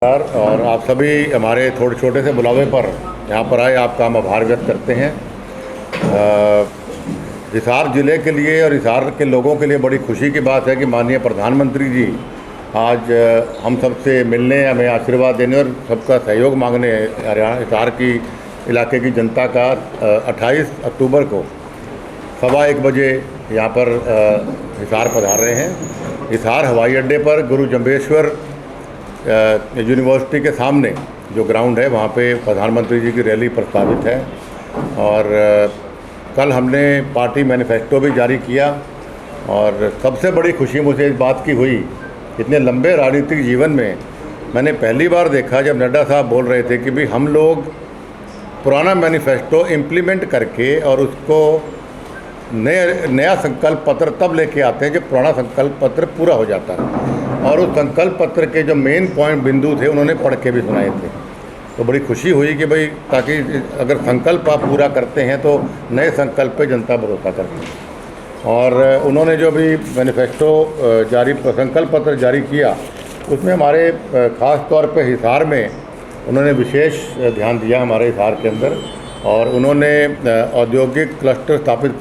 और आप सभी हमारे थोड़े छोटे से बुलावे पर यहाँ पर आए, आपका हम आभार व्यक्त करते हैं। हिसार ज़िले के लिए और हिसार के लोगों के लिए बड़ी खुशी की बात है कि माननीय प्रधानमंत्री जी आज हम सबसे मिलने, हमें आशीर्वाद देने और सबका सहयोग मांगने हरियाणा हिसार की इलाके की जनता का 28 अक्टूबर को 1:15 बजे यहाँ पर हिसार पधार रहे हैं। हिसार हवाई अड्डे पर गुरु जम्बेश्वर यूनिवर्सिटी के सामने जो ग्राउंड है वहाँ पे प्रधानमंत्री जी की रैली प्रस्तावित है। और कल हमने पार्टी मैनिफेस्टो भी जारी किया और सबसे बड़ी खुशी मुझे इस बात की हुई, इतने लंबे राजनीतिक जीवन में मैंने पहली बार देखा जब नड्डा साहब बोल रहे थे कि भाई हम लोग पुराना मैनिफेस्टो इम्प्लीमेंट करके और उसको नया संकल्प पत्र तब लेके आते हैं जब पुराना संकल्प पत्र पूरा हो जाता है। और उस संकल्प पत्र के जो मेन पॉइंट बिंदु थे उन्होंने पढ़ के भी सुनाए थे। तो बड़ी खुशी हुई कि भाई ताकि अगर संकल्प आप पूरा करते हैं तो नए संकल्प पे जनता भरोसा करती है। और उन्होंने जो भी मैनिफेस्टो संकल्प पत्र जारी किया उसमें हमारे ख़ास तौर पे हिसार में उन्होंने विशेष ध्यान दिया हमारे हिसार के अंदर, और उन्होंने औद्योगिक क्लस्टर स्थापित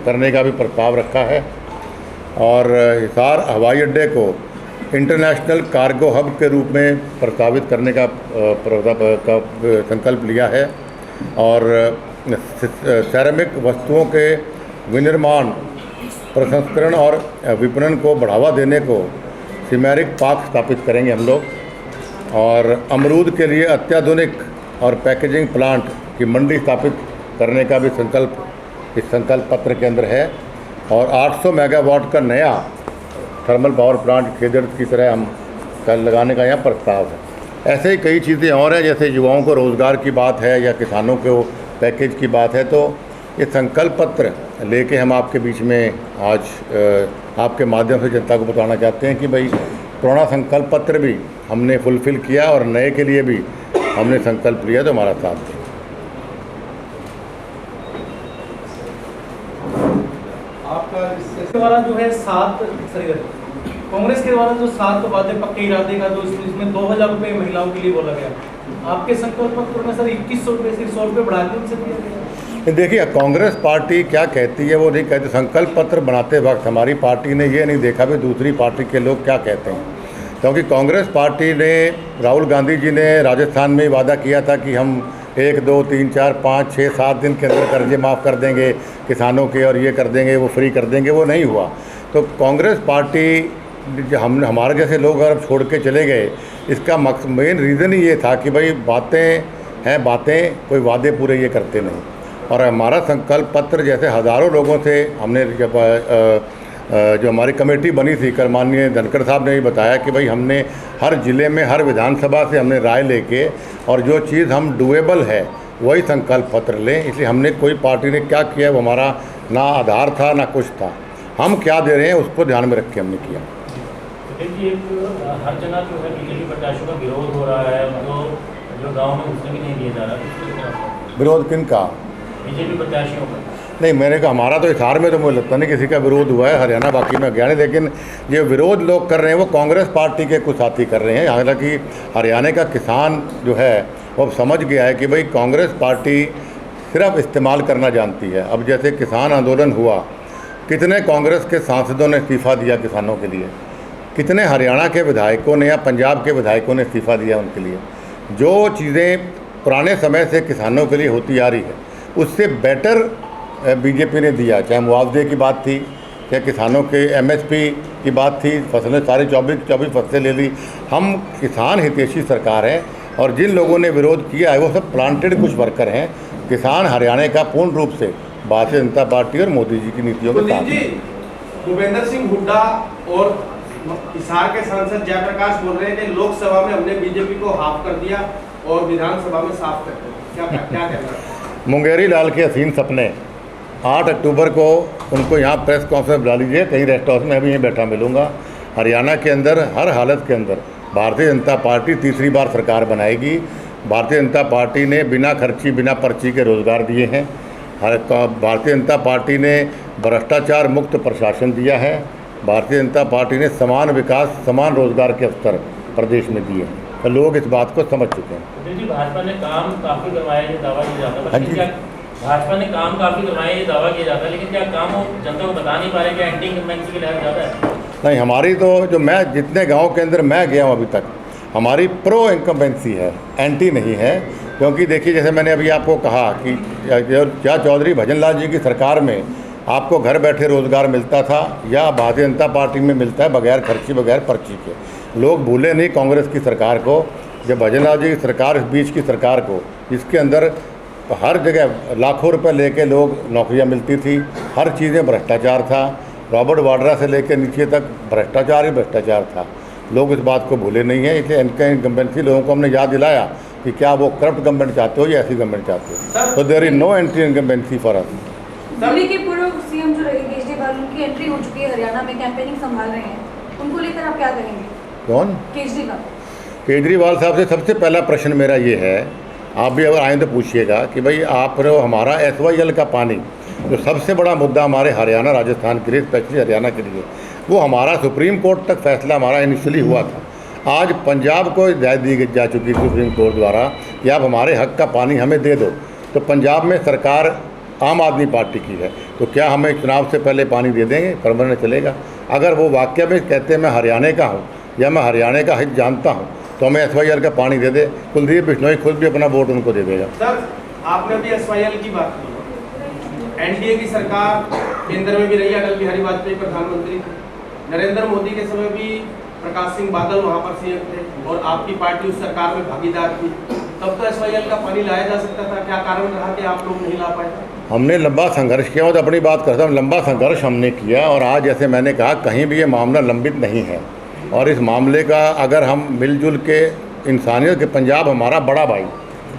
करने का भी प्रस्ताव रखा है। और हिसार हवाई अड्डे को इंटरनेशनल कार्गो हब के रूप में प्रस्तावित करने का संकल्प लिया है। और सेरेमिक वस्तुओं के विनिर्माण, प्रसंस्करण और विपणन को बढ़ावा देने को सिमेरिक पार्क स्थापित करेंगे हम लोग। और अमरूद के लिए अत्याधुनिक और पैकेजिंग प्लांट की मंडी स्थापित करने का भी संकल्प इस संकल्प पत्र के अंदर है। और 800 मेगावाट का नया थर्मल पावर प्लांट खेदड़ की तरह हम कल लगाने का यहाँ प्रस्ताव है। ऐसे ही कई चीज़ें और हैं, जैसे युवाओं को रोज़गार की बात है या किसानों को पैकेज की बात है। तो ये संकल्प पत्र लेके हम आपके बीच में आज आपके माध्यम से जनता को बताना चाहते हैं कि भाई पुराना संकल्प पत्र भी हमने फुलफ़िल किया और नए के लिए भी हमने संकल्प लिया, तो हमारा साथ दें। द्वारा जो है कांग्रेस के द्वारा जो 7 वादे पक्के इरादे का जो इसमें 2000 रुपये महिलाओं के लिए बोला गया, आपके संकल्प पत्र में सर 2100 रुपये से 100 रुपये बढ़ा के उनसे दिया गया। देखिए, कांग्रेस पार्टी क्या कहती है वो नहीं कहती। संकल्प पत्र बनाते वक्त हमारी पार्टी ने ये नहीं देखा भी दूसरी पार्टी के लोग क्या कहते हैं, क्योंकि कांग्रेस पार्टी ने, राहुल गांधी जी ने राजस्थान में वादा किया था कि हम 1, 2, 3, 4, 5, 6, 7 दिन के अंदर कर्जे माफ़ कर देंगे किसानों के, और ये कर देंगे, वो फ्री कर देंगे। वो नहीं हुआ। तो कांग्रेस पार्टी हमारे जैसे लोग अगर छोड़ के चले गए, इसका मेन रीज़न ही ये था कि भाई बातें हैं बातें, कोई वादे पूरे ये करते नहीं। और हमारा संकल्प पत्र जैसे हज़ारों लोगों से हमने जब जो हमारी कमेटी बनी थी, कल माननीय धनखड़ साहब ने भी बताया कि भाई हमने हर ज़िले में हर विधानसभा से हमने राय लेके और जो चीज़ हम डुएबल है वही संकल्प पत्र लें। इसलिए हमने कोई पार्टी ने क्या किया वो हमारा ना आधार था ना कुछ था, हम क्या दे रहे हैं उसको ध्यान में रख के हमने किया। हर जगह जो है बीजेपी प्रत्याशियों का विरोध हो रहा है, जो गाँव में उसमें भी नहीं दिया जा रहा। विरोध किन का? बीजेपी प्रत्याशियों का नहीं, मेरे को हमारा तो हिसार में तो मुझे लगता नहीं किसी का विरोध हुआ है, हरियाणा बाकी में ज्ञान है। लेकिन ये विरोध लोग कर रहे हैं वो कांग्रेस पार्टी के कुछ साथी कर रहे हैं। हालांकि हरियाणा का किसान जो है वो समझ गया है कि भाई कांग्रेस पार्टी सिर्फ इस्तेमाल करना जानती है। अब जैसे किसान आंदोलन हुआ, कितने कांग्रेस के सांसदों ने इस्तीफ़ा दिया किसानों के लिए, कितने हरियाणा के विधायकों ने या पंजाब के विधायकों ने इस्तीफ़ा दिया उनके लिए। जो चीज़ें पुराने समय से किसानों के लिए होती आ रही है उससे बेटर बीजेपी ने दिया। चाहे मुआवजे की बात थी, चाहे किसानों के MSP की बात थी, फसलें सारी 24 फसलें ले ली। हम किसान हितैषी सरकार है और जिन लोगों ने विरोध किया है वो सब प्लांटेड कुछ वर्कर हैं। किसान हरियाणा का पूर्ण रूप से भारतीय जनता पार्टी और मोदी जी की नीतियों के साथ। भूपेंद्र सिंह हुड्डा और हिसार के सांसद जयप्रकाश बोल रहे हैं कि लोकसभा में हमने बीजेपी को हाफ कर दिया और विधानसभा में साफ कर दिया, क्या कहना? मुंगेरी लाल के हसीन सपने 8 अक्टूबर को उनको यहाँ प्रेस कॉन्फ्रेंस बुला लीजिए, कहीं रेस्ट हाउस में अभी यहीं बैठा मिलूँगा। हरियाणा के अंदर हर हालत के अंदर भारतीय जनता पार्टी तीसरी बार सरकार बनाएगी। भारतीय जनता पार्टी ने बिना खर्ची बिना पर्ची के रोज़गार दिए हैं। भारतीय जनता पार्टी ने भ्रष्टाचार मुक्त प्रशासन दिया है। भारतीय जनता पार्टी ने समान विकास, समान रोज़गार के अवसर प्रदेश में दिए हैं। तो लोग इस बात को समझ चुके हैं। सुधीर जी, भाजपा ने काम काफ़ी करवाया, ये दावा किया जाता है, हाँ लेकिन जी। क्या भाजपा ने काम काफ़ी करवाया, ये दावा किया जाता है, लेकिन क्या काम वो जनता को बता नहीं पा रहे, क्या एंटी इनकम्बेंसी की लहर ज़्यादा है? नहीं, हमारी तो जो मैं जितने गांव के अंदर मैं गया हूं अभी तक, हमारी प्रो इनकम्बेंसी है, एंटी नहीं है। क्योंकि देखिए, जैसे मैंने अभी आपको कहा कि क्या चौधरी भजनलाल जी की सरकार में आपको घर बैठे रोज़गार मिलता था या भारतीय जनता पार्टी में मिलता है बगैर खर्ची बगैर पर्ची के। लोग भूले नहीं कांग्रेस की सरकार को, जब भजनलाल जी की सरकार, इस बीच की सरकार को, इसके अंदर हर जगह लाखों रुपए लेके लोग नौकरियां मिलती थी, हर चीज़ में भ्रष्टाचार था, रॉबर्ट वाड्रा से लेकर नीचे तक भ्रष्टाचार ही भ्रष्टाचार था। लोग इस बात को भूले नहीं है, इसलिए इनका इनकम्बेंसी लोगों को हमने याद दिलाया कि क्या वो करप्ट गवर्नमेंट चाहते हो या ऐसी गवर्नमेंट चाहते हो। तो there is no anti incumbency for us. Delhi के पूर्व सीएम जो रहे केजरीवाल, उनकी एंट्री हो चुकी है, हरियाणा में कैंपेनिंग संभाल रहे हैं, उनको लेकर आप क्या कहेंगे? कौन? केजरीवाल। केजरीवाल साहब से सबसे पहला प्रश्न मेरा ये है, आप भी अगर आएँ तो पूछिएगा कि भाई आप हमारा SYL का पानी, जो सबसे बड़ा मुद्दा हमारे हरियाणा राजस्थान के लिए, स्पेशली हरियाणा के लिए, वो हमारा सुप्रीम कोर्ट तक फैसला हमारा इनिशियली हुआ था। आज पंजाब को हिदायत दी जा चुकी है सुप्रीम कोर्ट द्वारा कि आप हमारे हक का पानी हमें दे दो। तो पंजाब में सरकार आम आदमी पार्टी की है, तो क्या हमें चुनाव से पहले पानी दे देंगे? परमानेंट चलेगा। अगर वो वाकई में कहते हैं मैं हरियाणा का हूँ या मैं हरियाणा का हित जानता हूँ, तो हमें SYL का पानी दे दे। कुलदीप बिश्नोई खुद भी अपना वोट उनको दे देगा। सर, आपने भी SYL की बात की, एनडीए की सरकार केंद्र में भी रही, अटल बिहारी वाजपेयी प्रधानमंत्री, नरेंद्र मोदी के समय भी प्रकाश सिंह बादल वहाँ पर सीएम थे और आपकी पार्टी उस सरकार में भागीदार थी, तब तो SYL का पानी लाया जा सकता था। क्या कारण रहा कि आप लोग नहीं ला पाए? हमने लंबा संघर्ष किया, तो अपनी बात करता हूँ, लंबा संघर्ष हमने किया और आज जैसे मैंने कहा कहीं भी ये मामला लंबित नहीं है। और इस मामले का अगर हम मिलजुल के इंसानियत के, पंजाब हमारा बड़ा भाई,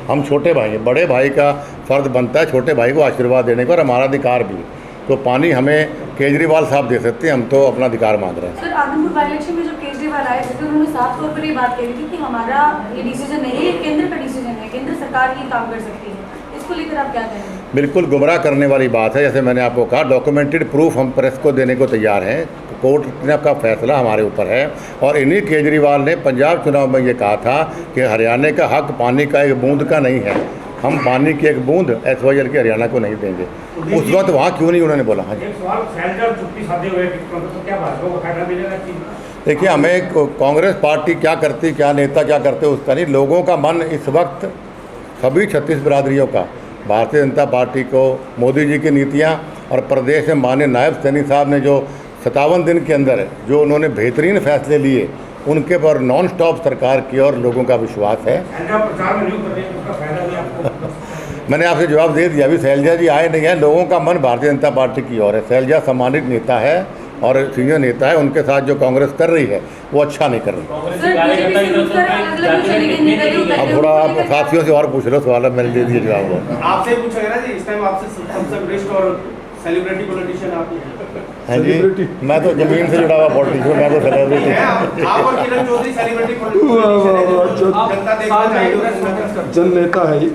हम छोटे भाई हैं, बड़े भाई का फ़र्ज बनता है छोटे भाई को आशीर्वाद देने का, और हमारा अधिकार भी। तो पानी हमें केजरीवाल साहब दे सकते हैं, हम तो अपना अधिकार मांग रहे हैं। सर, आदमपुर बाई इलेक्शन में जब केजरीवाल आए थे तो उन्होंने साफ तौर पर ये बात कही थी कि हमारा ये डिसीजन नहीं है, ये केंद्र का डिसीजन है, केंद्र सरकार ही काम कर सकती है। इसको लेकर आप क्या कहेंगे? बिल्कुल गुमराह करने वाली बात है। जैसे मैंने आपको कहा, डॉक्यूमेंटेड प्रूफ हम प्रेस को देने को तैयार हैं। कोर्ट का फैसला हमारे ऊपर है और इन्हीं केजरीवाल ने पंजाब चुनाव में ये कहा था कि हरियाणा का हक पानी का एक बूंद का नहीं है, हम पानी की एक बूंद SYL के हरियाणा को नहीं देंगे। उस वक्त वहाँ क्यों नहीं उन्होंने बोला? हाँ जी, देखिए, हमें कांग्रेस पार्टी क्या करती, क्या नेता क्या करते उसका नहीं, लोगों का मन इस वक्त सभी 36 बिरादरियों का भारतीय जनता पार्टी को, मोदी जी की नीतियाँ और प्रदेश में माननीय नायब सैनी साहब ने जो 57 दिन के अंदर जो उन्होंने बेहतरीन फैसले लिए, उनके पर नॉन स्टॉप सरकार की और लोगों का विश्वास है। मैंने आपसे जवाब दे दिया, अभी शैलजा जी आए नहीं हैं, लोगों का मन भारतीय जनता पार्टी की ओर है। शैलजा सम्मानित नेता है और सीनियर नेता है, उनके साथ जो कांग्रेस कर रही है वो अच्छा नहीं कर रही। अब थोड़ा आप साथियों से और पूछ लो सवाल, मैंने दे दिया जवाब। आपसे पूछा ना जी, इस टाइम आपसे सबसे बेस्ट और सेलिब्रिटी पॉलिटिशियन आप ही हैं। हाँ जी, मैं तो जमीन से जुड़ा हुआ पॉलिटिशियन, मैं तो सेलिब्रिटी। आप और किरण चौधरी सेलिब्रिटी पॉलिटिशियन, जनता देखना चाहिए, जन नेता है ये।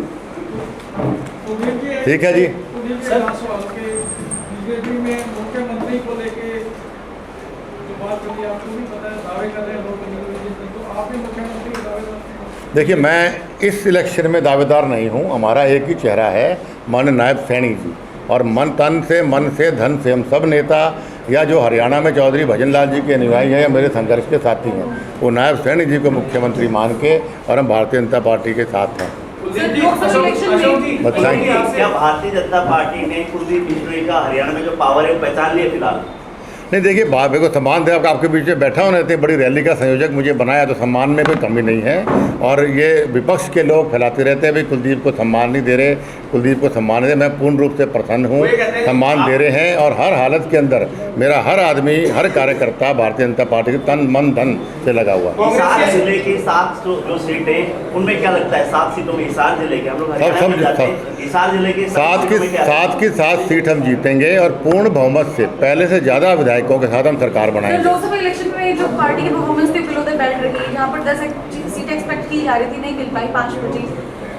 ठीक है जी। सर, बीजेपी में मुख्यमंत्री को लेके जो बात करी, आपको भी पता है, दावे कर रहे हैं लोग, तो आप भी मुख्यमंत्री के दावेदार? देखिए, मैं इस इलेक्शन में दावेदार नहीं हूँ, हमारा एक ही चेहरा है, माननीय नायब सैनी जी, और मन से धन से हम सब नेता या जो हरियाणा में चौधरी भजनलाल जी के अनुयायी हैं या मेरे संघर्ष के साथी हैं, वो नायब सैनी जी को मुख्यमंत्री मान के और हम भारतीय जनता पार्टी के साथ हैं। बताइए, क्या भारतीय जनता पार्टी ने कुलदीप बिश्नोई का हरियाणा में जो पावर है वो पहचान लिया फिलहाल? नहीं, देखिए, भावे को सम्मान दे, आपके बीच में बैठा हूँ, इतनी बड़ी रैली का संयोजक मुझे बनाया, तो सम्मान में कोई कमी नहीं है। और ये विपक्ष के लोग फैलाते रहते हैं भाई कुलदीप को सम्मान नहीं दे रहे, कुलदीप को सम्मान दे, मैं पूर्ण रूप से प्रसन्न हूँ, सम्मान दे रहे हैं। और हर हालत के अंदर मेरा हर आदमी, हर कार्यकर्ता भारतीय जनता पार्टी के तन मन धन से लगा हुआ। हिसार जिले की 7 जो सीटें, उनमें क्या लगता है 7 सीटों में हिसार जिले के हम लोग हिसार जिले के 7 सीट हम जीतेंगे और पूर्ण बहुमत से, पहले से ज़्यादा विधायकों के साथ हम सरकार बनाएंगे। लोकसभा इलेक्शन में जो पार्टी की परफॉर्मेंस थी बिलो द बेल्ट रही, जहाँ पर 10 सीटें एक्सपेक्ट की जा रही थी, नहीं मिल पाई, 5 बची,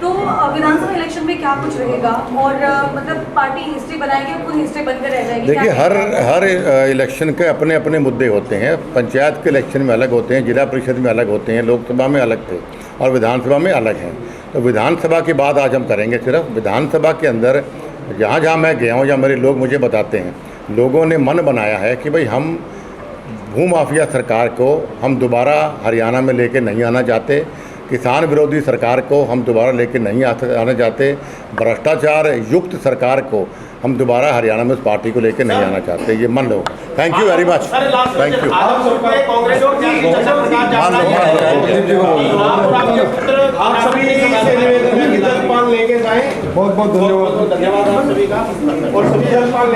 तो विधानसभा इलेक्शन में क्या कुछ रहेगा और मतलब पार्टी हिस्ट्री बनाएगी और खुद हिस्ट्री बनकर रह जाएगी? देखिए, क्या हर इलेक्शन के अपने अपने मुद्दे होते हैं। पंचायत के इलेक्शन में अलग होते हैं, जिला परिषद में अलग होते हैं, लोकसभा में अलग थे और विधानसभा में अलग हैं। तो विधानसभा की बात आज हम करेंगे। सिर्फ विधानसभा के अंदर जहाँ जहाँ मैं गया हूँ, या मेरे लोग मुझे बताते हैं, लोगों ने मन बनाया है कि भाई हम भूमाफिया सरकार को हम दोबारा हरियाणा में लेके नहीं आना चाहते, किसान विरोधी सरकार को हम दोबारा लेके नहीं आना चाहते, भ्रष्टाचार युक्त सरकार को हम दोबारा हरियाणा में उस पार्टी को लेके नहीं आना चाहते। ये मन लो। Thank you very much. Thank you. आप सभी से निवेदन है कि जलपान लेके जाएं। बहुत बहुत धन्यवाद आप सभी का। और सभी जलपान